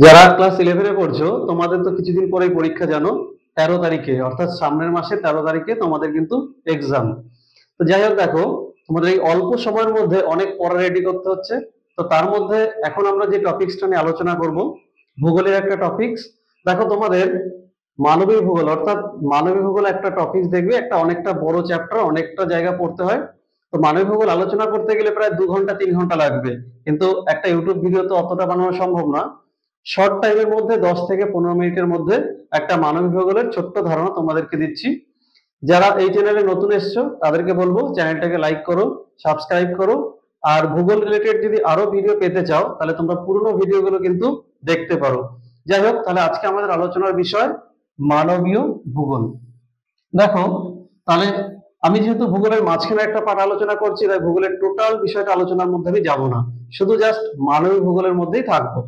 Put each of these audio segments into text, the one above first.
যারা ক্লাস 11 এ পড়ছো তোমাদের তো কিছুদিন পরেই পরীক্ষা, জানো 13 তারিখে, অর্থাৎ সামনের মাসে 13 তারিখে তোমাদের কিন্তু এক্সাম। তো যাই হোক, দেখো তোমাদের এই অল্প সময়ের মধ্যে অনেক পড়া রেডি করতে হচ্ছে। তো তার মধ্যে এখন আমরা যে টপিকসটা নিয়ে আলোচনা করব, ভূগোলের একটা টপিকস। দেখো তোমাদের মানবিক ভূগোল, অর্থাৎ মানবিক ভূগোল একটা টপিকস দেখবে, একটা অনেকটা বড় চ্যাপ্টার, অনেকটা জায়গা পড়তে হয়। তো মানবিক ভূগোল আলোচনা করতে গেলে প্রায় 2 ঘন্টা 3 ঘন্টা লাগবে, কিন্তু একটা ইউটিউব ভিডিও তো অতটা বানানো সম্ভব না। শর্ট টাইমের মধ্যে 10 থেকে 15 মিনিটের মধ্যে একটা মানবিক ভূগোলের ছোট্ট ধারণা তোমাদেরকে দিচ্ছি। যারা এই চ্যানেলে নতুন এসছো তাদেরকে বলবো চ্যানেলটাকে লাইক করো, সাবস্ক্রাইব করো। আর ভূগোল রিলেটেড যদি আরো ভিডিও পেতে চাও তাহলে তোমরা পুরনো ভিডিওগুলো কিন্তু দেখতে পারো। যাই হোক, তাহলে আজকে আমাদের আলোচনার বিষয় মানবীয় ভূগোল। দেখো, তাহলে আমি যেহেতু ভূগোলের মাঝখানে একটা পাঠ আলোচনা করছি, তাই ভূগোলের টোটাল বিষয়টা আলোচনার মধ্যে আমি যাবো না, শুধু জাস্ট মানবিক ভূগোলের মধ্যেই থাকবো।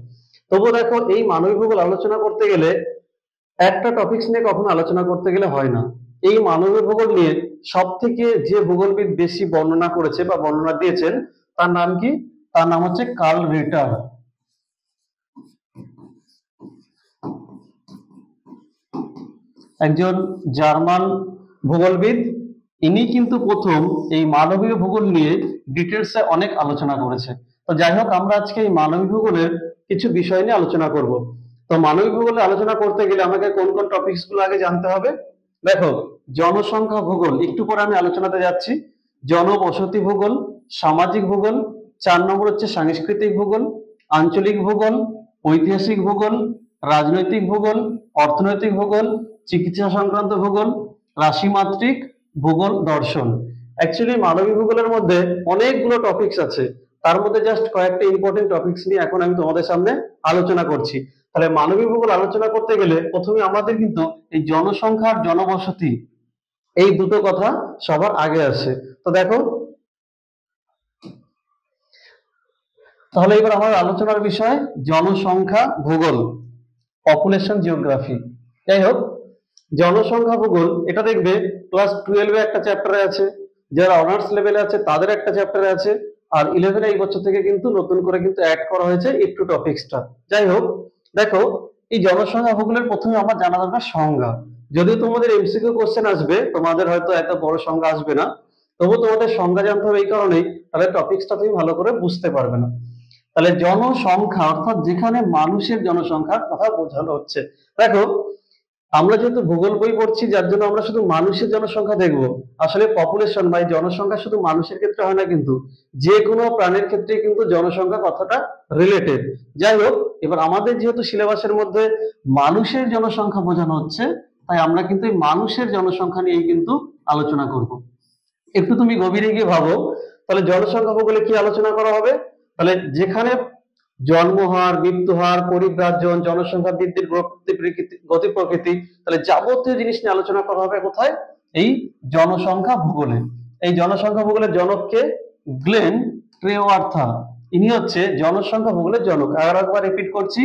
তবুও দেখো, এই মানবিক ভূগোল আলোচনা করতে গেলে একটা টপিকস নিয়ে কখনো আলোচনা করতে গেলে হয় না। এই মানবিক ভূগোল নিয়ে সব থেকে যে ভূগোলবিদ বেশি বর্ণনা করেছে বা বর্ণনা দিয়েছেন, তার নাম কি? তার নাম হচ্ছে কার্ল রিটার, একজন জার্মান ভূগোলবিদ। ইনি কিন্তু প্রথম এই মানবীয় ভূগোল নিয়ে ডিটেলসে অনেক আলোচনা করেছে। তো যাই হোক, আমরা আজকে এই মানবিক ভূগোলের কিছু বিষয় নিয়ে আলোচনা করব। তো মানবিক ভূগোলে আলোচনা করতে গেলে আমাকে কোন কোন টপিকস গুলো আগে জানতে হবে? দেখো, জনসংখ্যা ভূগোল একটু পরে আমি আলোচনাতে যাচ্ছি। জনবসতি ভূগোল, সামাজিক ভূগোল, 4 নম্বর হচ্ছে সাংস্কৃতিক ভূগোল, আঞ্চলিক ভূগোল, ঐতিহাসিক ভূগোল, রাজনৈতিক ভূগোল, অর্থনৈতিক ভূগোল, চিকিৎসা সংক্রান্ত ভূগোল, রাশিমাত্রিক ভূগোল দর্শন। অ্যাকচুয়ালি মানবিক ভূগোলের মধ্যে অনেকগুলো টপিকস আছে, তার মধ্যে জাস্ট কয়েকটা ইম্পর্টেন্ট টপিকস নিয়ে এখন আমি তোমাদের সামনে আলোচনা করছি। তাহলে মানবিক ভূগোল আলোচনা করতে গেলে প্রথমে আমাদের কিন্তু এই জনসংখ্যা আর জনবসতি, এই দুটো কথা সবার আগে আসে। তো দেখো, তাহলে এবার আমার আলোচনার বিষয় জনসংখ্যা ভূগোল, পপুলেশন জিওগ্রাফি। যাই হোক, জনসংখ্যা ভূগোল এটা দেখবে ক্লাস 12-এ একটা চ্যাপ্টারে আছে, যারা অনার্স লেভেলে আছে তাদের একটা চ্যাপ্টারে আছে, আর 11-এ এই বছর থেকে কিন্তু নতুন করে কিন্তু অ্যাড করা হয়েছে একটু টপিকসটা। যাই হোক, দেখো, এই জনসংখ্যা ভূগোলের প্রথমে আমার জানা দরকার সংজ্ঞা। যদিও তোমাদের এমসিকিউ কোশ্চেন আসবে, তোমাদের হয়তো এত বড় সংজ্ঞা আসবে না, তবু তোমাদের সংজ্ঞা জানতে হবে এই কারণেই, তাহলে টপিকসটা তুমি ভালো করে বুঝতে পারবে না। তাহলে জনসংখ্যা অর্থাৎ যেখানে মানুষের জনসংখ্যার কথা বোঝানো হচ্ছে। দেখো, আমরা যেহেতু ভূগোল বই পড়ছি, যার জন্য আমরা শুধু মানুষের জনসংখ্যা দেখব। আসলে পপুলেশন বা জনসংখ্যা শুধু মানুষের ক্ষেত্রে হয় না, কিন্তু যে কোনো প্রাণীর ক্ষেত্রে কিন্তু জনসংখ্যা কথাটা রিলেটেড। যাই হোক, এবার আমাদের যেহেতু সিলেবাসের মধ্যে মানুষের জনসংখ্যা বোঝানো হচ্ছে, তাই আমরা কিন্তু এই মানুষের জনসংখ্যা নিয়েই কিন্তু আলোচনা করব। একটু তুমি গভীরে গিয়ে ভাবো, তাহলে জনসংখ্যা ভূগোলে কি আলোচনা করা হবে? তাহলে যেখানে জন্মহার, মৃত্যুহার, পরিব্রাজন, জনসংখ্যা বৃদ্ধির গতি প্রকৃতি, তাহলে যাবতীয় জিনিস নিয়ে আলোচনা করা হবে কোথায়? এই জনসংখ্যা ভূগোলে। এই জনসংখ্যা ভূগোলের জনককে? গ্লেন ট্রেওয়ার্থা। ইনি হচ্ছে জনসংখ্যা ভূগোলের জনক। আর একবার রিপিট করছি,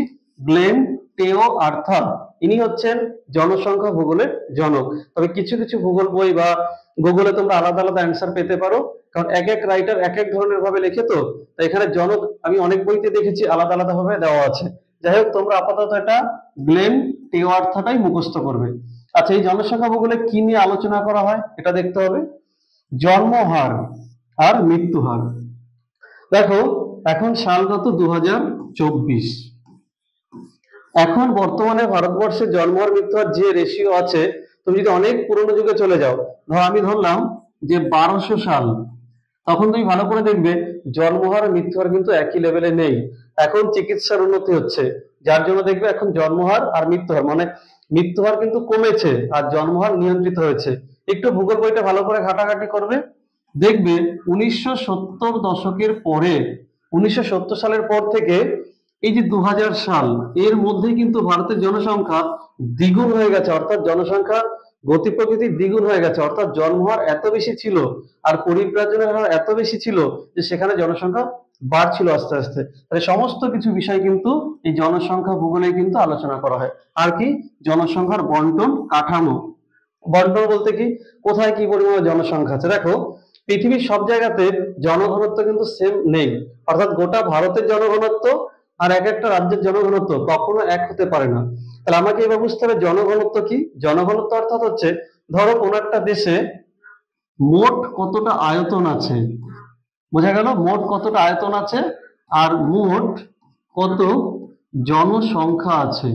গ্লেন টেওয়ার্থা, ইনি হচ্ছেন জনসংখ্যা ভূগোলের জনক। তবে কিছু কিছু ভূগোল বই বা গুগলে তোমরা আলাদা আলাদা অ্যান্সার পেতে পারো, কারণ এক এক রাইটার এক এক ধরনের ভাবে লেখে। তো এখানে জনক আমি অনেক বইতে দেখেছি আলাদা আলাদা ভাবে দেওয়া আছে। যাই হোক, তোমরা আপাতত এটা গ্লেন টেওয়ার্থাটাই মুখস্থ করবে। আচ্ছা, এই জনসংখ্যা ভূগোলে কি নিয়ে আলোচনা করা হয় এটা দেখতে হবে। জন্মহার আর মৃত্যু হার। দেখো, এখন সাল কত? 2024। এখন বর্তমানে ভারতবর্ষের জন্ম আর মৃত্যু হার যে রেশিও আছে, তুমি যদি অনেক পুরোনো যুগে চলে যাও, আমি ধরলাম যে 1200 সাল, তখন তুমি ভালো করে দেখবে জন্মহার আর মৃত্যুহার কিন্তু একই লেভেলে নেই। এখন চিকিৎসার উন্নতি হচ্ছে, যার জন্য দেখবে এখন জন্মহার আর মৃত্যুহার মানে মৃত্যুহার কিন্তু কমেছে আর জন্মহার নিয়ন্ত্রিত হয়েছে। একটু ভূগোল বইটা ভালো করে ঘাটাঘাটি করবে, দেখবে 1970 দশকের পরে, 1970 সালের পর থেকে এই যে 2000 সাল, এর মধ্যে কিন্তু ভারতের জনসংখ্যা দ্বিগুণ হয়ে গেছে, অর্থাৎ জনসংখ্যা গতি প্রকৃতি দ্বিগুণ হয়ে গেছে। অর্থাৎ জন্মহার এত বেশি ছিল আর পরিব্রাজনের হার এত বেশি ছিল যে সেখানে জনসংখ্যা বাড়ছিল আস্তে আস্তে। তাহলে সমস্ত কিছু বিষয় কিন্তু এই জনসংখ্যা ভূগোলে কিন্তু আলোচনা করা হয়। আর কি? জনসংখ্যার বন্টন কাঠামো। বন্টন বলতে কি, কোথায় কি পরিমাণে জনসংখ্যা আছে। দেখো, পৃথিবীর সব জায়গাতে জনঘনত্ব কিন্তু সেম নেই, অর্থাৎ গোটা ভারতের জনঘনত্ব আর এক একটা রাজ্যের জনঘনত্ব কখনো এক হতে পারে না। তাহলে আমাকে এবার বুঝতে হবে জনঘনত্ব কি। জনঘনত্ব অর্থাৎ হচ্ছে ধরো কোন একটা দেশে মোট কতটা আয়তন আছে, বোঝা গেল, মোট কতটা আয়তন আছে আর মোট কত জনসংখ্যা আছে।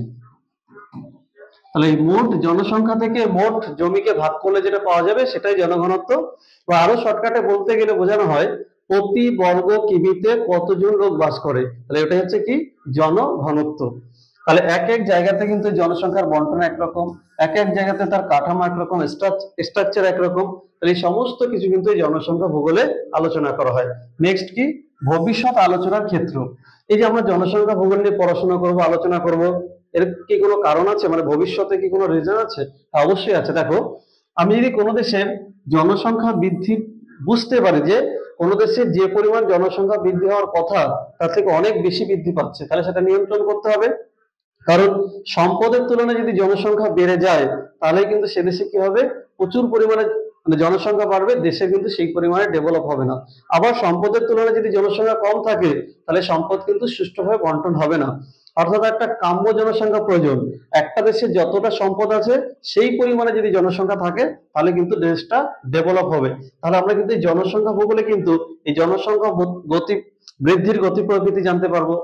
তাহলে এই মোট জনসংখ্যা থেকে মোট জমিকে ভাগ করলে যেটা পাওয়া যাবে সেটাই জনঘনত্ব। বা আরো শর্টকাটে বলতে গেলে বোঝানো হয় প্রতি বর্গ কিমিতে কতজন লোক বাস করে, তাহলে এটা হচ্ছে কি জনঘনত্ব। তাহলে এক এক জায়গাতে কিন্তু জনসংখ্যার বন্টন একরকম, এক এক জায়গাতে তার কাঠামো একরকম, স্ট্রাকচার একরকম। তাহলে এই সমস্ত কিছু কিন্তু এই জনসংখ্যা ভূগোলে আলোচনা করা হয়। নেক্সট কি ভবিষ্যৎ আলোচনার ক্ষেত্র। এই যে আমরা জনসংখ্যা ভূগোল নিয়ে পড়াশোনা করব, আলোচনা করব, এর কি কোনো কারণ আছে, মানে ভবিষ্যতে কি কোনো রিজন আছে? হ্যাঁ, অবশ্যই আছে। দেখো, আমি যদি কোনো দেশের জনসংখ্যা বৃদ্ধি বুঝতে পারি যে কোনো দেশে যে পরিমাণ জনসংখ্যা বৃদ্ধি হওয়ার কথা তার থেকে অনেক বেশি বৃদ্ধি পাচ্ছে, তাহলে সেটা নিয়ন্ত্রণ করতে হবে। কারণ সম্পদের তুলনায় যদি জনসংখ্যা বেড়ে যায় তাহলে কিন্তু সে দেশে কি হবে, প্রচুর পরিমাণে মানে জনসংখ্যা বাড়বে, দেশে কিন্তু সেই পরিমাণে ডেভেলপ হবে না। আবার সম্পদের তুলনায় যদি জনসংখ্যা কম থাকে তাহলে সম্পদ কিন্তু সুষ্ঠুভাবে বন্টন হবে না। অর্থাৎ একটা কাম্য জনসংখ্যা প্রয়োজন। একটা দেশে যতটা সম্পদ আছে সেই পরিমাণে যদি জনসংখ্যা থাকে তাহলে কিন্তু দেশটা ডেভেলপ হবে। তাহলে আমরা কিন্তু এই জনসংখ্যা ভূগোলে কিন্তু এই জনসংখ্যা গতি বৃদ্ধির গতি প্রকৃতি জানতে পারবো।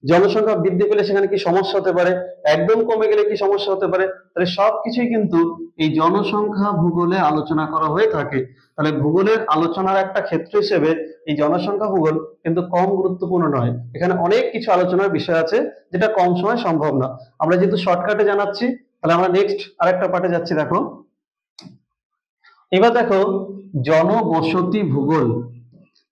জনসংখ্যা বৃদ্ধি পেলে সেখানে কি সমস্যা হতে পারে, একদম কমে গেলে কি সমস্যা হতে পারে, তাহলে সবকিছুই কিন্তু এই জনসংখ্যা ভূগোলে আলোচনা করা হয়ে থাকে। তাহলে ভূগোলের আলোচনার একটা ক্ষেত্র হিসেবে এই জনসংখ্যা ভূগোল কিন্তু কম গুরুত্বপূর্ণ নয়। এখানে অনেক কিছু আলোচনার বিষয় আছে যেটা কম সময় সম্ভব না। আমরা যেহেতু শর্টকাটে জানাচ্ছি তাহলে আমরা নেক্সট আরেকটা পার্টে যাচ্ছি। দেখো, এবার দেখো জনবসতি ভূগোল।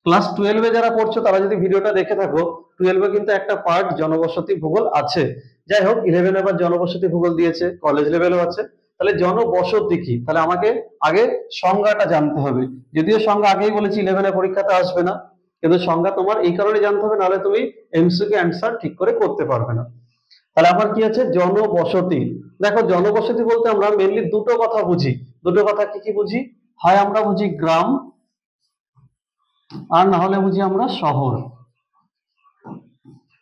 ক্লাস 12-এ যারা পড়ছো তারা যদি ভিডিওটা দেখে থাকো, 12-এ কিন্তু একটা পার্ট জনবসতি ভূগোল আছে। যাই হোক, 11 আবার জনবসতি ভূগোল দিয়েছে, কলেজ লেভেলও আছে। তাহলে জনবসতি কি, তাহলে আমাকে আগে সংজ্ঞাটা জানতে হবে। যদিও সংজ্ঞা আগেই বলেছি 11-এ পরীক্ষাতে আসবে না, কিন্তু সংজ্ঞা তোমার এই কারণে জানতে হবে, নাহলে তুমি এমসিকিউ অ্যান্সার ঠিক করে করতে পারবে না। তাহলে আমার কি আছে জনবসতি। দেখো, জনবসতি বলতে আমরা মেইনলি দুটো কথা বুঝি। দুটো কথা কি কি বুঝি, হয় আমরা বুঝি গ্রাম, আর না হলে বুঝি আমরা শহর।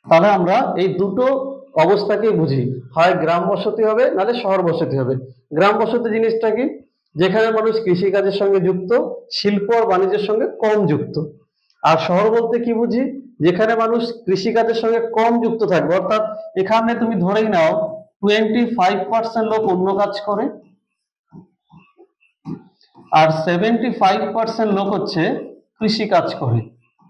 তাহলে আমরা এই দুটো অবস্থাকেই বুঝি, হয় গ্রাম বসতি হবে নাহলে শহর বসতি হবে। গ্রাম বসতি জিনিসটা কি, যেখানে মানুষ কৃষিকাজের সঙ্গে যুক্ত, শিল্প আর বাণিজ্যের সঙ্গে কম যুক্ত। আর শহর বলতে কি বুঝি, যেখানে মানুষ কৃষিকাজের সঙ্গে কম যুক্ত থাকবে, অর্থাৎ এখানে তুমি ধরেই নাও 25% লোক অন্য কাজ করে আর 75% লোক হচ্ছে কৃষি কাজ করে।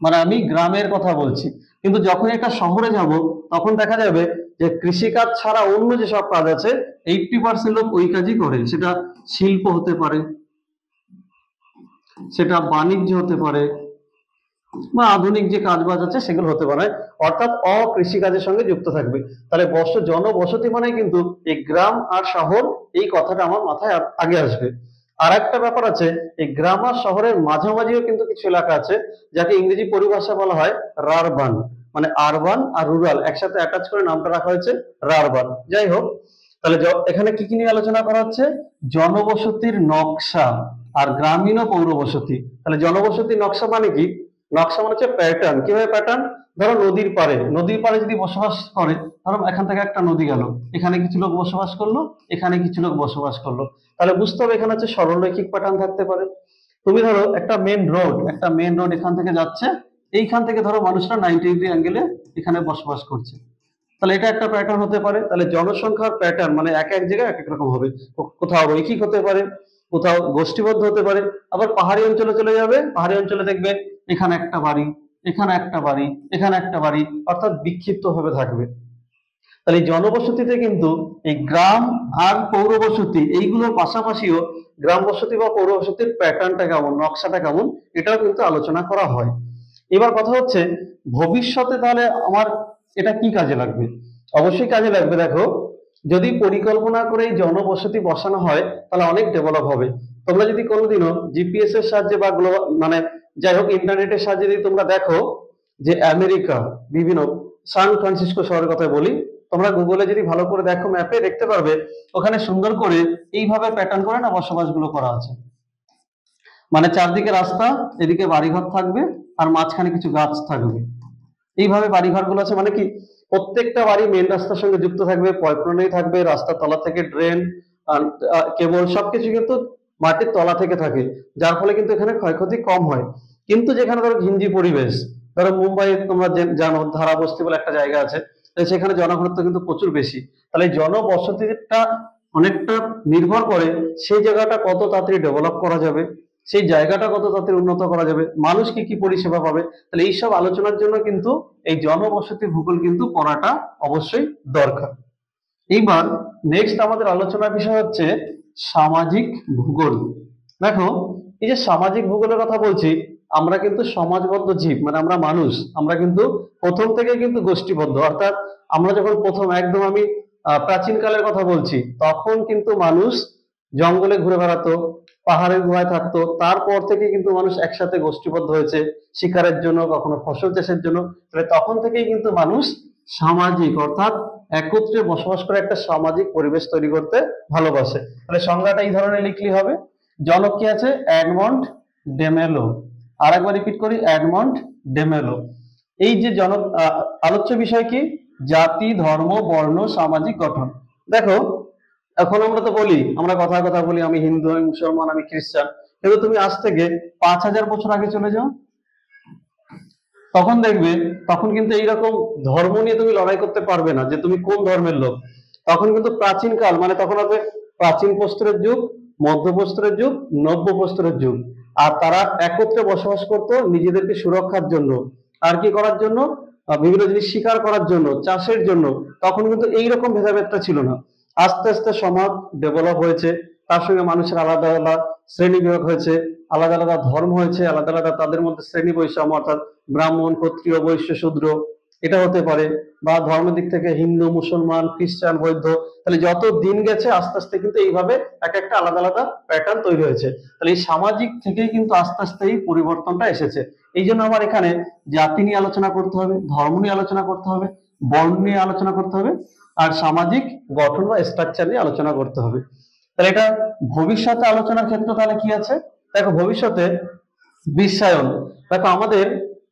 মানে আমি গ্রামের কথা বলছি। কিন্তু যখন একটা শহরে যাব তখন দেখা যাবে যে কৃষিকাজ ছাড়া অন্য যেসব কাজ আছে 80% লোক ওই কাজই করে। সেটা শিল্প হতে পারে, সেটা বাণিজ্য হতে পারে, বা আধুনিক যে কাজ বাজ আছে সেগুলো হতে পারে, অর্থাৎ অকৃষি কাজের সঙ্গে যুক্ত থাকবে। তাহলে জনবসতি মানে কিন্তু এই গ্রাম আর শহর, এই কথাটা আমার মাথায় আগে আসবে। আর একটা ব্যাপার আছে, এই গ্রাম আর শহরের মাঝামাঝিও কিন্তু কিছু এলাকা আছে যাকে ইংরেজি পরিভাষা বলা হয় রারবান। মানে আরবান আর রুরাল একসাথে অ্যাটাচ করে নামটা রাখা হয়েছে রারবান। যাই হোক, তাহলে এখানে কি কি নিয়ে আলোচনা করা হচ্ছে, জনবসতির নকশা আর গ্রামীণ ও পৌরবসতি। তাহলে জনবসতির নকশা মানে কি, নকশা মানে হচ্ছে প্যাটার্ন। কিভাবে প্যাটার্ন, ধরো নদীর পাড়ে যদি বসবাস করে, ধরো এখান থেকে একটা নদী গেল, এখানে কিছু লোক বসবাস করলো, এখানে কিছু লোক বসবাস করলো, তাহলে বুঝতে হবে এখানে হচ্ছে সরলরৈখিক প্যাটার্ন থাকতে পারে। তুমি ধরো একটা মেন রোড এখান থেকে যাচ্ছে, এইখান থেকে ধরো মানুষরা 90 ডিগ্রি অ্যাঙ্গেলে এখানে বসবাস করছে, তাহলে এটা একটা প্যাটার্ন হতে পারে। তাহলে জনসংখ্যার প্যাটার্ন মানে এক এক জায়গায় এক এক রকম হবে, কোথাও রৈখিক হতে পারে, কোথাও গোষ্ঠীবদ্ধ হতে পারে। আবার পাহাড়ি অঞ্চলে চলে যাবে, পাহাড়ি অঞ্চলে দেখবে এখানে একটা বাড়ি, এখানে একটা বাড়ি, এখানে একটা বাড়ি, অর্থাৎ বিক্ষিপ্ত ভাবে থাকবে। তাহলে এই জনবসতিতে কিন্তু এই গ্রাম আর পৌরবসতি এইগুলোর পাশাপাশিও গ্রাম বসতি বা পৌরবসতির প্যাটার্নটা কেমন, নকশাটা কেমন, এটাও কিন্তু আলোচনা করা হয়। এবার কথা হচ্ছে ভবিষ্যতে তাহলে আমার এটা কি কাজে লাগবে, অবশ্যই কাজে লাগবে। দেখো, যদি পরিকল্পনা করে এই জনবসতি বসানো হয় তাহলে অনেক ডেভেলপ হবে। তোমরা যদি কোনোদিনও জিপিএস এর সাহায্যে বা গ্লোবাল মানে যাই হোক ইন্টারনেটের সাহায্যে যদি তোমরা দেখো যে আমেরিকা বিভিন্ন সান ফ্রান্সিসকো শহরের কথা বলি, তোমরা গুগলে যদি ভালো করে দেখো ম্যাপে দেখতে পারবে ওখানে সুন্দর করে এইভাবে প্যাটার্ন করে না বসবাসগুলো করা আছে। মানে চারদিকে রাস্তা, এদিকে বাড়িঘর থাকবে আর মাঝখানে কিছু গাছ থাকবে, এইভাবে বাড়িঘর গুলো আছে। মানে কি প্রত্যেকটা বাড়ি মেন রাস্তার সঙ্গে যুক্ত থাকবে, পয়ঃপ্রণালী থাকবে, রাস্তার তলা থেকে ড্রেন, কেবল সবকিছু কিন্তু মাটির তলা থেকে থাকে, যার ফলে কিন্তু এখানে ক্ষয়ক্ষতি কম হয়। কিন্তু যেখানে ধরো ঘিঞ্জি পরিবেশ, ধরো মুম্বাই তোমরা জানো ধারাবস্তি বলে একটা জায়গা আছে, তো সেখানে জনঘনত্ব কিন্তু প্রচুর বেশি। তাহলে এই জনবসতিটা অনেকটা নির্ভর করে সেই জায়গাটা কত তাড়াতাড়ি ডেভেলপ করা যাবে, সেই জায়গাটা কত তাড়াতাড়ি উন্নত করা যাবে, মানুষ কি কি পরিষেবা পাবে। তাহলে এইসব আলোচনার জন্য কিন্তু এই জনবসতি ভূগোল কিন্তু পড়াটা অবশ্যই দরকার। এইবার নেক্সট আমাদের আলোচনার বিষয় হচ্ছে সামাজিক ভূগোল। দেখো, এই যে সামাজিক ভূগোলের কথা বলছি, আমরা কিন্তু সমাজবদ্ধ জীব, মানে আমরা মানুষ, আমরা কিন্তু প্রথম থেকে কিন্তু গোষ্ঠীবদ্ধ। অর্থাৎ আমরা যখন প্রথম একদম আমি প্রাচীন কালের কথা বলছি, তখন কিন্তু মানুষ জঙ্গলে ঘুরে বেড়াতো, পাহাড়ের গুহায় থাকতো, তারপর থেকে কিন্তু মানুষ একসাথে গোষ্ঠীবদ্ধ হয়েছে শিকারের জন্য, কখনো ফসল চাষের জন্য। তাহলে তখন থেকেই কিন্তু মানুষ সামাজিক, অর্থাৎ একত্রে বসবাস করে একটা সামাজিক পরিবেশ তৈরি করতে ভালোবাসে। তাহলে সংজ্ঞাটা এই ধরনের লিখলেই হবে। জনক কি আছে? এডমন্ড ডেমেলো। আর একবার রিপিট করি, এডমন্ড ডেমেলো। এই যে জনক, আলোচ্য বিষয় কি? জাতি, ধর্ম, বর্ণ, সামাজিক গঠন। দেখো, এখন আমরা তো বলি, আমরা কথা কথা বলি আমি হিন্দু, আমি মুসলমান, আমি খ্রিস্টান, কিন্তু তুমি আজ থেকে 5,000 বছর আগে চলে যাও, তখন দেখবে তখন কিন্তু এইরকম ধর্ম নিয়ে তুমি লড়াই করতে পারবে না যে তুমি কোন ধর্মের লোক। তখন কিন্তু প্রাচীন কাল, মানে তখন হবে প্রাচীন প্রস্তরের যুগ, মধ্য প্রস্তরের যুগ, নব্য প্রস্তরের যুগ। আর তারা একত্রে বসবাস করতো নিজেদেরকে সুরক্ষার জন্য, আর কি করার জন্য? বিভিন্ন জিনিস শিকার করার জন্য, চাষের জন্য। তখন কিন্তু এইরকম ভেদাভেদটা ছিল না। আস্তে আস্তে সমাজ ডেভেলপ হয়েছে, তার সঙ্গে মানুষের আলাদা আলাদা শ্রেণী বিভাগ হয়েছে, আলাদা আলাদা ধর্ম হয়েছে, আলাদা আলাদা তাদের মধ্যে শ্রেণী বৈষম্য, অর্থাৎ ব্রাহ্মণ, ক্ষত্রিয়, বৈশ্য, শূদ্র, এটা হতে পারে, বা ধর্মের দিক থেকে হিন্দু, মুসলমান, খ্রিস্টান, বৌদ্ধ। তাহলে যত দিন গেছে আস্তে আস্তে কিন্তু এইভাবে এক একটা আলাদা আলাদা প্যাটার্ন তৈরি হয়েছে। তাহলে এই সামাজিক থেকেই কিন্তু আস্তে আস্তে এই পরিবর্তনটা এসেছে। এই জন্য আমার এখানে জাতি নিয়ে আলোচনা করতে হবে, ধর্ম নিয়ে আলোচনা করতে হবে, বর্ণ নিয়ে আলোচনা করতে হবে, আর সামাজিক গঠন বা স্ট্রাকচার নিয়ে আলোচনা করতে হবে। তাহলে এটা ভবিষ্যতে আলোচনার ক্ষেত্রে তাহলে কি আছে? দেখো, ভবিষ্যতে বিশ্বায়ন। দেখো, আমাদের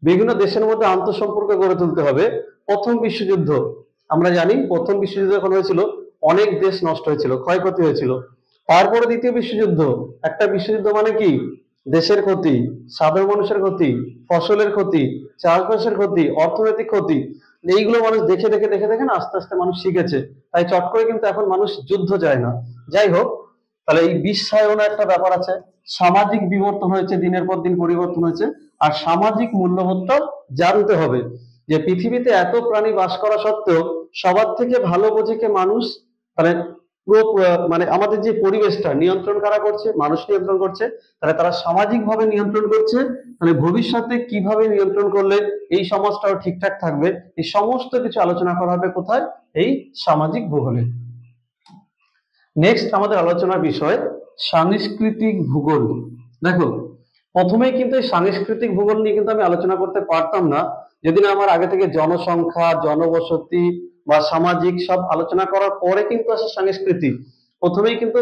বিভিন্ন দেশের মধ্যে আন্তঃসম্পর্ক গড়ে তুলতে হবে। প্রথম বিশ্বযুদ্ধ, আমরা জানি প্রথম বিশ্বযুদ্ধ যখন হয়েছিল অনেক দেশ নষ্ট হয়েছিল, ক্ষয়ক্ষতি হয়েছিল। তারপরে দ্বিতীয় বিশ্বযুদ্ধ, একটা বিশ্বযুদ্ধ মানে কি? দেশের ক্ষতি, সাধারণ মানুষের ক্ষতি, ফসলের ক্ষতি, চাষবাসের ক্ষতি, অর্থনৈতিক ক্ষতি। এইগুলো মানুষ দেখে দেখে দেখে দেখে না আস্তে আস্তে মানুষ শিখেছে। তাই চট করে কিন্তু এখন মানুষ যুদ্ধ যায় না। যাই হোক, তাহলে এই বিশ্বায়ন একটা ব্যাপার আছে, সামাজিক বিবর্তন হয়েছে, দিনের পর দিন পরিবর্তন হয়েছে। আর সামাজিক মূল্যবোধটা জানতে হবে যে পৃথিবীতে এত প্রাণী বাস করা সত্ত্বেও সবার থেকে ভালো বোঝে কে? মানুষ। মানে মানে আমাদের যে পরিবেশটা নিয়ন্ত্রণ কারা করছে? মানুষ নিয়ন্ত্রণ করছে। তাহলে তারা সামাজিক ভাবে নিয়ন্ত্রণ করছে। তাহলে ভবিষ্যতে কিভাবে নিয়ন্ত্রণ করলে এই সমাজটাও ঠিকঠাক থাকবে, এই সমস্ত কিছু আলোচনা করা হবে কোথায়? এই সামাজিক ভূগোলে। নেক্সট আমাদের আলোচনার বিষয় সাংস্কৃতিক ভূগোল। দেখো, প্রথমেই কিন্তু এই সাংস্কৃতিক ভূগোল নিয়ে কিন্তু আমি আলোচনা করতে পারতাম না যদি না আমার আগে থেকে জনসংখ্যা, জনবসতি বা সামাজিক সব আলোচনা করার পরে কিন্তু আসে সংস্কৃতি। প্রথমেই কিন্তু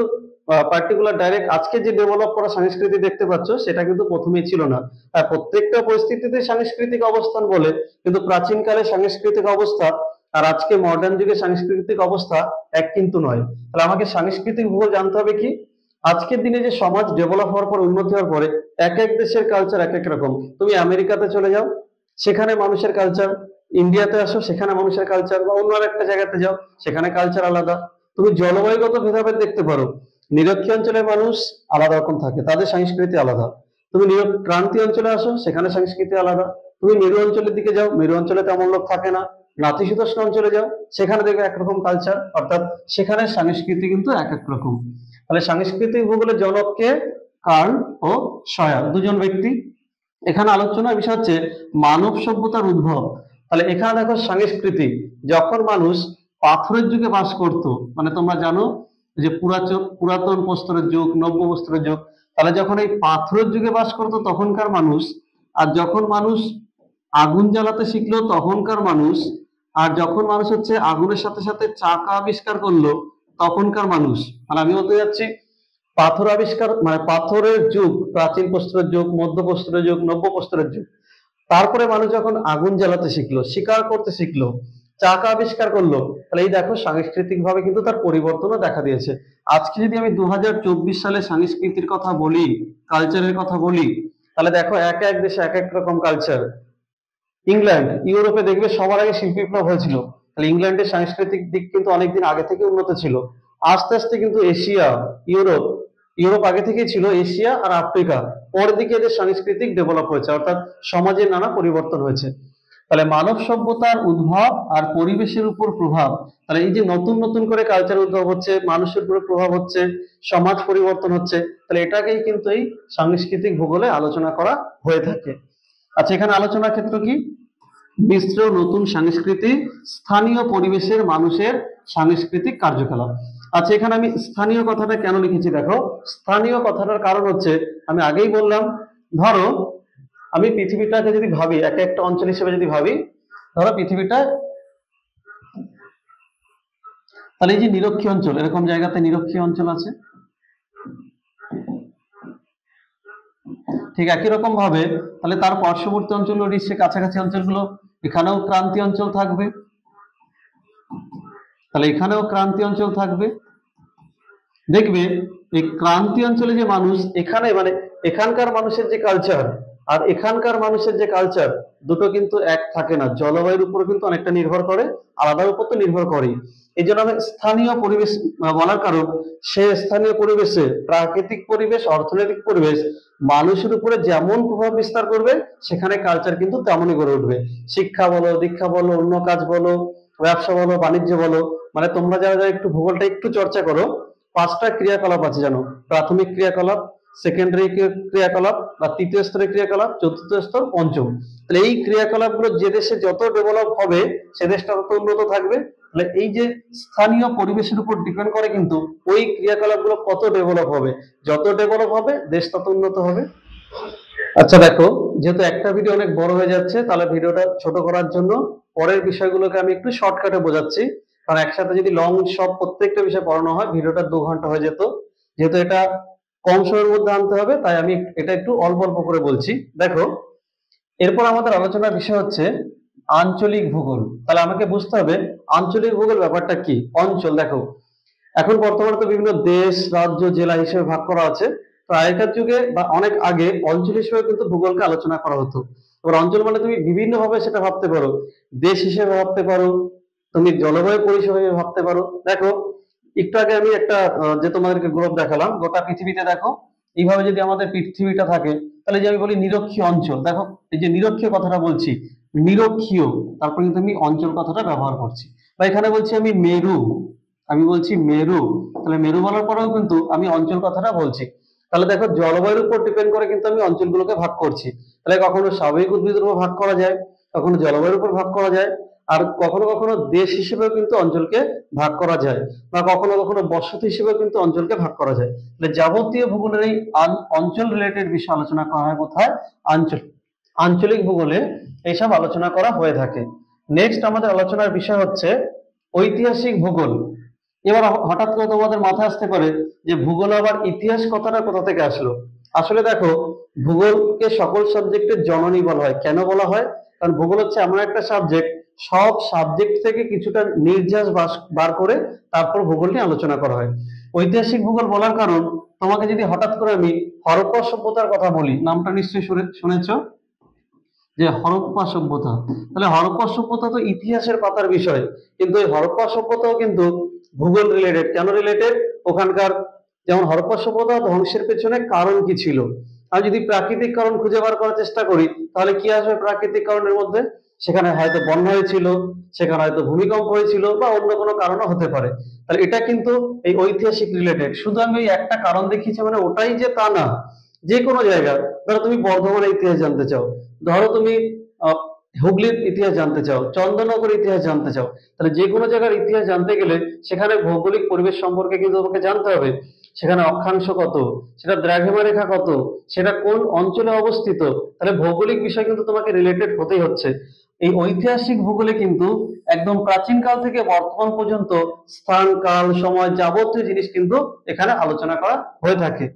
পার্টিকুলার ডাইরেক্ট আজকে যে ডেভেলপ করা সংস্কৃতি দেখতে পাচ্ছ সেটা কিন্তু প্রথমেই ছিল না। আর প্রত্যেকটা পরিস্থিতিতে সাংস্কৃতিক অবস্থান বলে, কিন্তু প্রাচীনকালে সাংস্কৃতিক অবস্থা আর আজকে মডার্ন যুগে সাংস্কৃতিক অবস্থা এক কিন্তু নয়। তাহলে আমাকে সাংস্কৃতিক ভূগোল জানতে হবে কি? আজকের দিনে যে সমাজ ডেভেলপ হওয়ার পর, উন্নতি হওয়ার পরে এক এক দেশের কালচার এক এক রকম। তুমি আমেরিকাতে চলে যাও, সেখানে মানুষের কালচার, ইন্ডিয়াতে আসো সেখানে মানুষের কালচার, বা অন্য একটা জায়গাতে যাও সেখানে কালচার আলাদা। তুমি জলবায়ুগত ভেদাভেদ দেখতে পারো, নিরক্ষীয় অঞ্চলের মানুষ আলাদা রকম থাকে, তাদের সংস্কৃতি আলাদা। তুমি ক্রান্তীয় অঞ্চলে আসো, সেখানে সংস্কৃতি আলাদা। তুমি মেরু অঞ্চলের দিকে যাও, মেরু অঞ্চলে তেমন লোক থাকে না। নাতিশীতোষ্ণ অঞ্চলে যাও, সেখানে দেখবে একরকম কালচার, অর্থাৎ সেখানে সংস্কৃতি কিন্তু এক এক রকম। তাহলে সাংস্কৃতিক ভূগোলের জনককে? কার্ল ও সয়ার, দুজন ব্যক্তি। এখানে আলোচনার বিষয় হচ্ছে মানব সভ্যতার উদ্ভব। তাহলে এখানে দেখো, সংস্কৃতি যখন মানুষ পাথরের যুগে বাস করত, মানে তোমরা জানো যে পুরাতন প্রস্তরের যুগ, নব্য প্রস্তরের যুগ। তাহলে যখন এই পাথরের যুগে বাস করতো তখনকার মানুষ, আর যখন মানুষ আগুন জ্বালাতে শিখলো তখনকার মানুষ, আর যখন মানুষ হচ্ছে আগুনের সাথে সাথে চাকা আবিষ্কার করলো তখনকার মানুষ। আর আমি বলতে যাচ্ছি পাথর আবিষ্কার মানে পাথরের যুগ, প্রাচীন প্রস্তরের যুগ, মধ্য প্রস্তরের যুগ, নব্য প্রস্তরের যুগ। তারপরে মানুষ যখন আগুন জ্বালাতে শিখলো, শিকার করতে শিখলো, চাকা আবিষ্কার করলো, তাহলে এই দেখো সাংস্কৃতিক ভাবে কিন্তু তার পরিবর্তনও দেখা দিয়েছে। আজকে যদি আমি 2024 সালে সংস্কৃতির কথা বলি, কালচারের কথা বলি, তাহলে দেখো এক এক দেশে এক এক রকম কালচার। ইংল্যান্ড, ইউরোপে দেখবে সবার আগে শিল্প বিপ্লব হয়েছিল, তাহলে ইংল্যান্ডের সাংস্কৃতিক দিক কিন্তু অনেকদিন আগে থেকে উন্নত ছিল। আস্তে আস্তে কিন্তু এশিয়া, ইউরোপ, ইউরোপ আগে থেকেই ছিল, এশিয়া আর আফ্রিকা পরের দিকে এদের সাংস্কৃতিক ডেভেলপ হয়েছে, অর্থাৎ সমাজের নানা পরিবর্তন হয়েছে। তাহলে মানব সভ্যতার উদ্ভব আর পরিবেশের উপর প্রভাব, তাহলে এই যে নতুন নতুন করে কালচার উদ্ভব হচ্ছে, মানুষের উপর প্রভাব হচ্ছে, সমাজ পরিবর্তন হচ্ছে, তাহলে এটাকেই কিন্তু এই সাংস্কৃতিক ভূগোলে আলোচনা করা হয়ে থাকে। আচ্ছা, এখানে আলোচনার ক্ষেত্র কি? মিশ্র নতুন সংস্কৃতি, স্থানীয় পরিবেশের মানুষের সাংস্কৃতিক কার্যকলাপ। আচ্ছা, এখানে আমি স্থানীয় কথাটা কেন লিখেছি দেখো। স্থানীয় কথাটার কারণ হচ্ছে, আমি আগেই বললাম, ধরো আমি পৃথিবীটাকে যদি ভাবি এক একটা অঞ্চল হিসেবে যদি ভাবি, ধরো পৃথিবীটা, তাহলে এই যে নিরক্ষীয় অঞ্চল, এরকম জায়গাতে নিরক্ষীয় অঞ্চল আছে, ঠিক একই রকম ভাবে তাহলে তার পার্শ্ববর্তী অঞ্চলগুলো, নিশ্চয়ই কাছাকাছি অঞ্চলগুলো, এখানেও ক্রান্তীয় অঞ্চল থাকবে, তাহলে এখানেও ক্রান্তীয় অঞ্চল থাকবে। দেখবে এই ক্রান্তীয় অঞ্চলে যে মানুষ, এখানে মানে এখানকার মানুষের যে কালচার আর এখানকার মানুষের যে কালচার, দুটো কিন্তু এক থাকে না, জলবায়ুর উপর কিন্তু অনেকটা নির্ভর করে, আলাদার উপর তো নির্ভর করেই। এই জন্য আমি স্থানীয় পরিবেশ বলার কারণ, সে স্থানীয় পরিবেশে প্রাকৃতিক পরিবেশ, অর্থনৈতিক পরিবেশ মানুষের উপরে যেমন প্রভাব বিস্তার করবে, সেখানে কালচার কিন্তু তেমনই গড়ে উঠবে। শিক্ষা বলো, দীক্ষা বলো, অন্য কাজ বলো, ব্যবসা বলো, বাণিজ্য বলো, মানে তোমরা যারা যারা একটু ভূগোলটা একটু চর্চা করো, 5টা ক্রিয়াকলাপ আছে জানো। প্রাথমিক ক্রিয়াকলাপ, সেকেন্ডারি ক্রিয়াকলাপ বা তৃতীয় স্তরের ক্রিয়াকলাপ, চতুর্থ স্তর, পঞ্চম। তাহলে এই ক্রিয়াকলাপগুলো যে দেশে যত ডেভেলপ হবে, সে দেশটা তত উন্নত থাকবে। তাহলে এই যে স্থানীয় পরিবেশের উপর ডিপেন্ড করে কিন্তু ওই ক্রিয়াকলাপগুলো কত ডেভেলপ হবে, যত ডেভেলপ হবে দেশ তত উন্নত হবে। আচ্ছা দেখো, যেহেতু একটা ভিডিও অনেক বড় হয়ে যাচ্ছে, তাহলে ভিডিওটা ছোট করার জন্য পরের বিষয়গুলোকে আমি একটু শর্টকাটে বোঝাচ্ছি, কারণ একসাথে যদি লং সব প্রত্যেকটা বিষয় পড়ানো হয়, ভিডিওটা 2 ঘন্টা হয়ে যেত। যেহেতু এটা কম সময়ের মধ্যে আনতে হবে, তাই আমি এটা একটু অল্প অল্প করে বলছি। দেখো, এরপর আমাদের আলোচনার বিষয় হচ্ছে আঞ্চলিক ভূগোল। তাহলে আমাকে বুঝতে হবে আঞ্চলিক ভূগোল ব্যাপারটা কি। অঞ্চল, দেখো এখন বর্তমানে তো বিভিন্ন দেশ, রাজ্য, জেলা হিসেবে ভাগ করা আছে। তো আগেকার যুগে বা অনেক আগে অঞ্চল হিসেবে কিন্তু ভূগোলকে আলোচনা করা হতো। এবার অঞ্চল মানে তুমি বিভিন্ন ভাবে সেটা ভাবতে পারো, দেশ হিসেবে ভাবতে পারো, তুমি জলবায়ু পরিষেবা হিসেবে ভাবতে পারো। দেখো, একটু আগে আমি একটা যে তোমাদেরকে গ্রুপ দেখালাম, গোটা পৃথিবীতে দেখো এইভাবে যদি আমাদের পৃথিবীটা থাকে, তাহলে যে আমি বলি নিরক্ষীয় অঞ্চল, দেখো এই যে নিরক্ষীয় কথাটা বলছি, নিরক্ষীয়, তারপর কিন্তু আমি অঞ্চল কথাটা ব্যবহার করছি। বা এখানে বলছি আমি মেরু, আমি বলছি মেরু, তাহলে মেরু বলার পরেও কিন্তু আমি অঞ্চল কথাটা বলছি। তাহলে দেখো জলবায়ুর উপর ডিপেন্ড করে কিন্তু আমি অঞ্চলগুলোকে ভাগ করছি। তাহলে কখনো স্বাভাবিক উদ্ভিদের উপর ভাগ করা যায়, কখনো জলবায়ুর উপর ভাগ করা যায়, আর কখনো কখনো দেশ হিসেবেও কিন্তু অঞ্চলকে ভাগ করা যায়, বা কখনো কখনো বসতি হিসেবেও কিন্তু অঞ্চলকে ভাগ করা যায়। তাহলে যাবতীয় ভূগোলের এই অঞ্চল রিলেটেড বিষয় আলোচনা করা হয় কোথায়? আঞ্চলিক ভূগোলে এইসব আলোচনা করা হয়ে থাকে। নেক্সট আমাদের আলোচনার বিষয় হচ্ছে ঐতিহাসিক ভূগোল। এবার হঠাৎ করে তোমাদের মাথায় আসতে পারে যে ভূগোল আবার ইতিহাস কথাটা কোথা থেকে আসলো। আসলে দেখো, ভূগোলকে সকল সাবজেক্টের জননী বলা হয়। কেন বলা হয়? কারণ ভূগোল হচ্ছে এমন একটা সাবজেক্ট, সব সাবজেক্ট থেকে কিছুটা নির্যাস বার করে তারপর ভূগোল নিয়ে আলোচনা করা হয়। ঐতিহাসিক ভূগোল বলার কারণ, তোমাকে যদি হঠাৎ করে আমি হরপ্পা সভ্যতার কথা বলি, নামটা নিশ্চয়ই শুনেছ, যে হরপ্পা সভ্যতা, তাহলে হরপ্পা সভ্যতা তো ইতিহাসের পাতার বিষয়, কিন্তু এই হরপ্পা সভ্যতাও কিন্তু ভূগোল রিলেটেড। কেন রিলেটেড? ওখানকার যেমন হরপ্পা সভ্যতা ধ্বংসের পেছনে কারণ কি ছিল, আমি যদি প্রাকৃতিক কারণ খুঁজে বার করার চেষ্টা করি, তাহলে কি আসবে প্রাকৃতিক কারণের মধ্যে? সেখানে হয়তো বন্যা হয়েছিল, সেখানে হয়তো ভূমিকম্প হয়েছিল, বা অন্য কোনো কারণও হতে পারে। তাহলে এটা কিন্তু এই ঐতিহাসিক রিলেটেড। শুধু আমি ওই একটা কারণ দেখিয়েছি মানে ওটাই যে তা না। যে কোনো জায়গা, ধরো তুমি বর্ধমানের ইতিহাস জানতে চাও, ধরো তুমি আহ, হুগলির ইতিহাস জানতে চাও, চন্দননগর ইতিহাস জানতে চাও, তাহলে যে কোনো জায়গার ইতিহাস জানতে গেলে সেখানে ভৌগোলিক পরিবেশ সম্পর্কে কিন্তু তোমাকে জানতে হবে। সেখানে অক্ষাংশ কত, সেটা দ্রাঘিমা রেখা কত, সেটা কোন অঞ্চলে অবস্থিত, তাহলে ভৌগোলিক বিষয় কিন্তু তোমাকে রিলেটেড হতেই হচ্ছে। এই ঐতিহাসিক ভূগোলে কিন্তু একদম প্রাচীন কাল থেকে বর্তমান পর্যন্ত স্থান, কাল, সময়, যাবতীয় জিনিস কিন্তু এখানে আলোচনা করা হয়ে থাকে।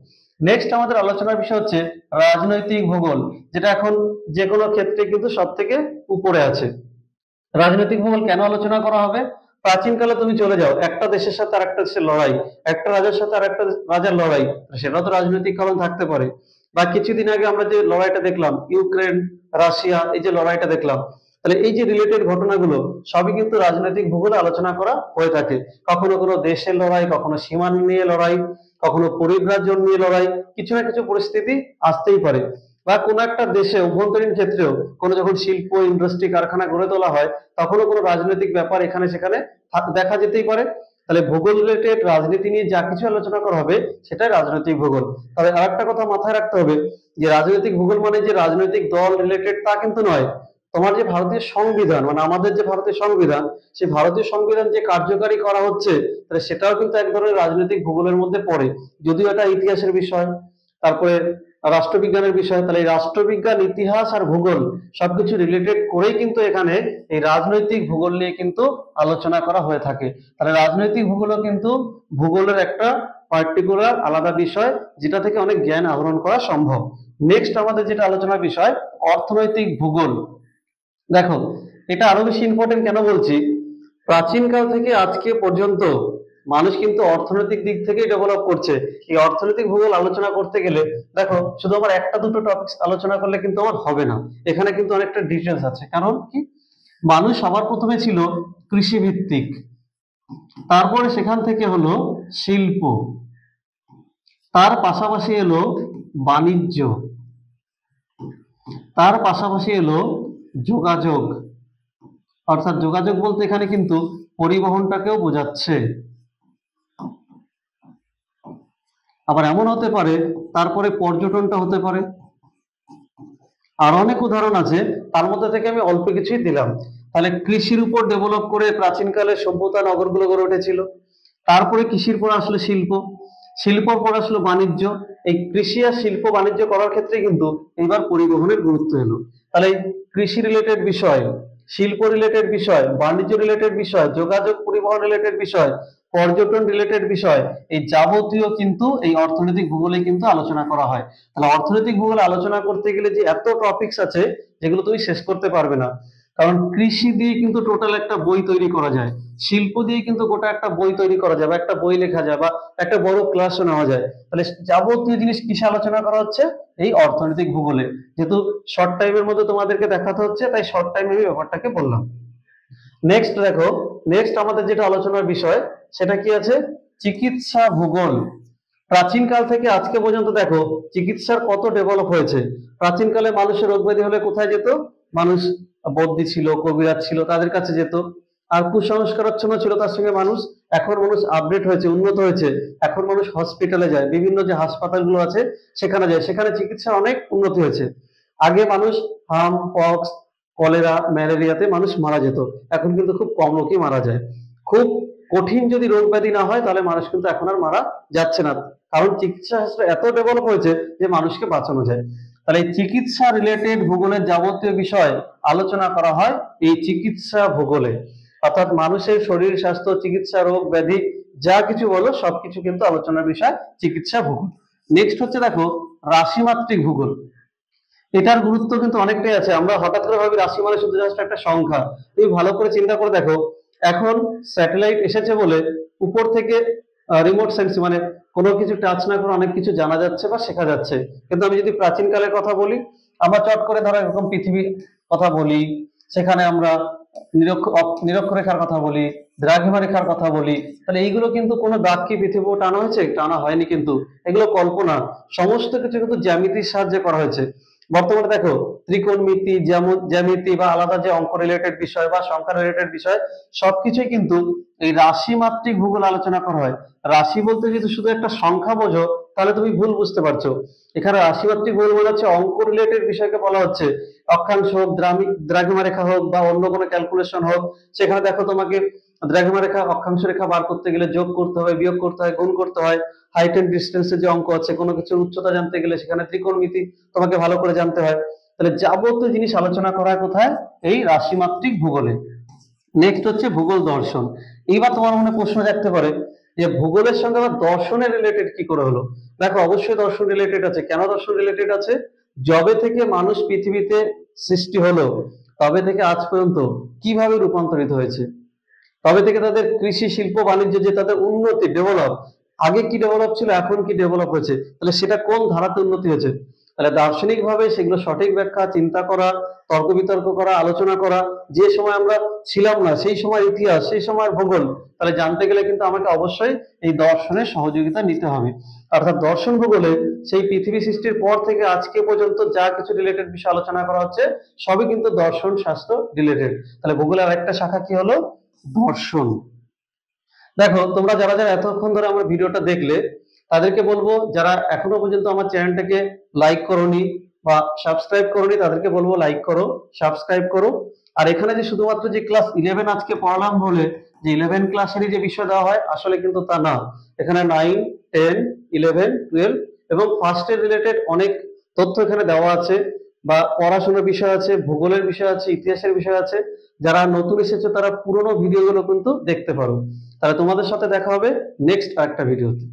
নেক্সট আমাদের আলোচনার বিষয় হচ্ছে রাজনৈতিক ভূগোল, যেটা এখন যে কোনো ক্ষেত্রে কিন্তু সব থেকে উপরে আছে। রাজনৈতিক ভূগোল কেন আলোচনা করা হবে? প্রাচীনকালে তুমি চলে যাও, একটা দেশের সাথে আর একটা দেশের লড়াই, একটা রাজার সাথে আর একটা রাজার লড়াই, সেটা তো রাজনৈতিক কারণ থাকতে পারে। বা কিছুদিন আগে আমরা যে লড়াইটা দেখলাম, ইউক্রেন রাশিয়া, এই যে লড়াইটা দেখলাম, তাহলে এই যে রিলেটেড ঘটনাগুলো সবই কিন্তু রাজনৈতিক ভূগোলে আলোচনা করা হয়ে থাকে। কখনো কোনো দেশের লড়াই, কখনো সীমানা নিয়ে লড়াই, কখনো পরিব্রাজন নিয়ে লড়াই, কিছু না কিছু পরিস্থিতি আসতেই পারে। বা কোনো একটা দেশে অভ্যন্তরীণ ক্ষেত্রেও কোনো যখন শিল্প ইন্ডাস্ট্রি কারখানা গড়ে তোলা হয়, তখনও কোনো রাজনৈতিক ব্যাপার এখানে সেখানে দেখা যেতেই পারে। তাহলে ভূগোল রিলেটেড রাজনীতি নিয়ে যা কিছু আলোচনা করা হবে সেটাই রাজনৈতিক ভূগোল। তবে আরেকটা কথা মাথায় রাখতে হবে, যে রাজনৈতিক ভূগোল মানে যে রাজনৈতিক দল রিলেটেড তা কিন্তু নয়। তোমার যে ভারতীয় সংবিধান, মানে আমাদের যে ভারতীয় সংবিধান, সেই ভারতীয় সংবিধান যে কার্যকারী করা হচ্ছে, তাহলে সেটাও কিন্তু এক ধরনের রাজনৈতিক ভূগোলের মধ্যে পড়ে, যদিও এটা ইতিহাসের বিষয়। তারপরে রাষ্ট্রবিজ্ঞানের বিষয়, তাহলে এই রাষ্ট্রবিজ্ঞান, ইতিহাস আর ভূগোল সবকিছু রিলেটেড করেই কিন্তু এখানে এই রাজনৈতিক ভূগোল নিয়ে কিন্তু আলোচনা করা হয়ে থাকে। তাহলে রাজনৈতিক ভূগোলও কিন্তু ভূগোলের একটা পার্টিকুলার আলাদা বিষয়, যেটা থেকে অনেক জ্ঞান আহরণ করা সম্ভব। নেক্সট আমাদের যেটা আলোচনার বিষয়, অর্থনৈতিক ভূগোল। দেখো, এটা আরো বেশি ইম্পর্টেন্ট কেন বলছি, প্রাচীনকাল থেকে আজকে পর্যন্ত মানুষ কিন্তু অর্থনৈতিক দিক থেকেই ডেভেলপ করছে। এই অর্থনৈতিক ভূগোল আলোচনা করতে গেলে দেখো, শুধু আমার একটা দুটো টপিক আলোচনা করলে কিন্তু আমার হবে না, এখানে কিন্তু অনেকটা ডিটেলস আছে। কারণ কি, মানুষ সবার প্রথমে ছিল কৃষি ভিত্তিক, তারপরে সেখান থেকে হলো শিল্প, তার পাশাপাশি এলো বাণিজ্য, তার পাশাপাশি এলো যোগাযোগ। অর্থাৎ যোগাযোগ বলতে এখানে কিন্তু পরিবহনটাকেও বোঝাচ্ছে। আবার এমন হতে পারে তারপরে পর্যটনটা হতে পারে, আর অনেক উদাহরণ আছে, তার মধ্যে থেকে আমি অল্প কিছুই দিলাম। তাহলে কৃষির উপর ডেভেলপ করে প্রাচীনকালে সভ্যতা নগরগুলো গড়ে উঠেছিল, তারপরে কৃষির পর আসলো শিল্প, শিল্পর পর আসলো বাণিজ্য। এই কৃষি আর শিল্প বাণিজ্য করার ক্ষেত্রে কিন্তু এবার পরিবহনের গুরুত্ব এলো। তাহলে কৃষি রিলেটেড বিষয়, শিল্প রিলেটেড বিষয়, বাণিজ্য রিলেটেড বিষয়, যোগাযোগ পরিবহন রিলেটেড বিষয়, পর্যটন রিলেটেড বিষয়, এই যাবতীয় কিন্তু এই অর্থনৈতিক ভূগোলে কিন্তু আলোচনা করা হয়। তাহলে অর্থনৈতিক ভূগোল আলোচনা করতে গেলে যে এত টপিকস আছে, যেগুলো তুমি শেষ করতে পারবে না। কারণ কৃষি দিয়ে কিন্তু টোটাল একটা বই তৈরি করা যায়, শিল্প দিয়ে কিন্তু গোটা একটা বই তৈরি করা যায়, বা একটা বই লেখা যায়, বা একটা বড় ক্লাসও নেওয়া যায়। তাহলে যাবতীয় জিনিস কিসে আলোচনা করা হচ্ছে, এই অর্থনৈতিক ভূগোলে। যেহেতু শর্ট টাইমের মধ্যে তোমাদেরকে দেখাতে হচ্ছে, তাই শর্ট টাইমে আমি ব্যাপারটাকে বললাম। নেক্সট দেখো, নেক্সট আমাদের যেটা আলোচনার বিষয় সেটা কি আছে, চিকিৎসা ভূগোল। প্রাচীনকাল থেকে আজকে পর্যন্ত দেখো চিকিৎসার কত ডেভেলপ হয়েছে। প্রাচীনকালে মানুষের রোগ ব্যাধি হলে কোথায় যেত? মানুষ বদ্যি ছিল, কবিরাজ ছিল, তাদের কাছে যেত। আর কুসংস্কারাচ্ছন্ন ছিল তার সঙ্গে মানুষ। এখন মানুষ আপডেট হয়েছে, উন্নত হয়েছে, এখন মানুষ হসপিটালে যায়, বিভিন্ন যে হাসপাতালগুলো আছে সেখানে যায়, সেখানে চিকিৎসার অনেক উন্নতি হয়েছে। আগে মানুষ হাম পক্স, কলেরা, ম্যালেরিয়াতে মানুষ মারা যেত, এখন কিন্তু খুব কম লোকই মারা যায়। খুব কঠিন যদি রোগ ব্যাধি না হয় তাহলে মানুষ কিন্তু এখন আর মারা যাচ্ছে না, কারণ চিকিৎসা শাস্ত্র এত ডেভেলপ হয়েছে যে মানুষকে বাঁচানো যায়। তাহলে এই চিকিৎসা রিলেটেড ভূগোলের যাবতীয় বিষয় আলোচনা করা হয় এই চিকিৎসা ভূগোলে। অর্থাৎ মানুষের শরীর স্বাস্থ্য, চিকিৎসা, রোগ ব্যাধি যা কিছু বলো সবকিছু কিন্তু আলোচনার বিষয় চিকিৎসা ভূগোল। নেক্সট হচ্ছে দেখো, রাশিমাত্রিক ভূগোল। এটার গুরুত্ব কিন্তু অনেকটাই আছে। আমরা হঠাৎ করে ভাবি রাশি মানে শুধু জাস্ট একটা সংখ্যা। তুমি ভালো করে চিন্তা করে দেখো, এখন স্যাটেলাইট এসেছে বলে উপর থেকে রিমোট সেন্স, মানে কোনো কিছু টাচ না করে অনেক কিছু জানা যাচ্ছে বা শেখা যাচ্ছে। কিন্তু আমি যদি প্রাচীন কালের কথা বলি, আমরা চট করে ধরো এরকম পৃথিবীর কথা বলি, সেখানে আমরা নিরক্ষরেখার কথা বলি, দ্রাঘিমা রেখার কথা বলি, তাহলে এইগুলো কিন্তু কোনো দাগ কি পৃথিবী টানা হয়েছে? টানা হয়নি, কিন্তু এগুলো কল্পনা। সমস্ত কিছু কিন্তু জ্যামিতির সাহায্যে করা হয়েছে। বর্তমানে দেখো ত্রিকোণমিতি, জ্যামিতি বা আলাদা যে অঙ্ক রিলেটেড বিষয় বা সংখ্যা রিলেটেড বিষয়, সবকিছুই কিন্তু এই রাশি মাত্রিক ভূগোল আলোচনা করা হয়। রাশি বলতে যদি শুধু একটা সংখ্যা বোঝো তাহলে তুমি ভুল বুঝতে পারছো। এখানে রাশি মাত্রিক ভূগোল বলা হচ্ছে অঙ্ক রিলেটেড বিষয়কে বলা হচ্ছে। অক্ষাংশ হোক, দ্রাঘিমা রেখা হোক, বা অন্য কোনো ক্যালকুলেশন হোক, সেখানে দেখো তোমাকে দ্রাঘিমা রেখা অক্ষাংশ রেখা বার করতে গেলে যোগ করতে হয়, বিয়োগ করতে হয়, গুণ করতে হয়। হাইট এন্ড ডিস্টেন্সের যে অঙ্ক আছে, কোনো কিছুর উচ্চতা জানতে গেলে সেখানে ত্রিকোণমিতি তোমাকে ভালো করে জানতে হয়। তাহলে যাবতীয় জিনিস আলোচনা করা হয় কোথায়? এই রাশিমাত্রিক ভূগোলে। নেক্সট হচ্ছে ভূগোল দর্শন। এইবার তোমার মনে প্রশ্ন জাগতে পারে যে ভূগোলের সঙ্গে আবার দর্শনের রিলেটেড কি করে হলো? দেখো, অবশ্যই দর্শন রিলেটেড আছে। কেন দর্শন রিলেটেড আছে? যবে থেকে মানুষ পৃথিবীতে সৃষ্টি হলো তবে থেকে আজ পর্যন্ত কিভাবে রূপান্তরিত হয়েছে, তবে থেকে তাদের কৃষি শিল্প বাণিজ্য যে তাদের উন্নতি ডেভেলপ, আগে কি ডেভেলপ ছিল এখন কি ডেভেলপ হয়েছে, তাহলে সেটা কোন ধারাতে উন্নতি হয়েছে। তাহলে দার্শনিক ভাবে সেগুলো সঠিক ব্যাখ্যা, চিন্তা করা, তর্ক বিতর্ক করা, আলোচনা করা, যে সময় আমরা ছিলাম না সেই সময় ইতিহাস, সেই সময়ের ভূগোল, তাহলে জানতে গেলে কিন্তু আমাকে অবশ্যই এই দর্শনের সহযোগিতা নিতে হবে। অর্থাৎ দর্শন ভূগোলে সেই পৃথিবী সৃষ্টির পর থেকে আজকে পর্যন্ত যা কিছু রিলেটেড বিষয় আলোচনা করা হচ্ছে সবই কিন্তু দর্শন শাস্ত্র রিলেটেড। তাহলে ভূগোলের আরেকটা শাখা কি হলো, দর্শন। দেখো তোমরা যারা যারা এতক্ষণ ধরে আমার ভিডিওটা দেখলে তাদেরকে বলবো, যারা এখনো পর্যন্ত আমার চ্যানেলটাকে লাইক করোনি বা সাবস্ক্রাইব করোনি তাদেরকে বলবো লাইক করো, সাবস্ক্রাইব করো। আর এখানে যে শুধুমাত্র যে ক্লাস 11 আজকে পড়ালাম বলে যে 11 ক্লাসেরই যে বিষয় দেওয়া হয়, আসলে কিন্তু তা না। এখানে 9, 10, 11, 12 এবং ফার্স্টের রিলেটেড অনেক তথ্য এখানে দেওয়া আছে, বা পড়াশোনার বিষয় আছে, ভূগোলের বিষয় আছে, ইতিহাসের বিষয় আছে। যারা নতুন এসেছে তারা পুরোনো ভিডিওগুলো কিন্তু দেখতে পারো। তাহলে তোমাদের সাথে দেখা হবে নেক্সট আরেকটা ভিডিওতে।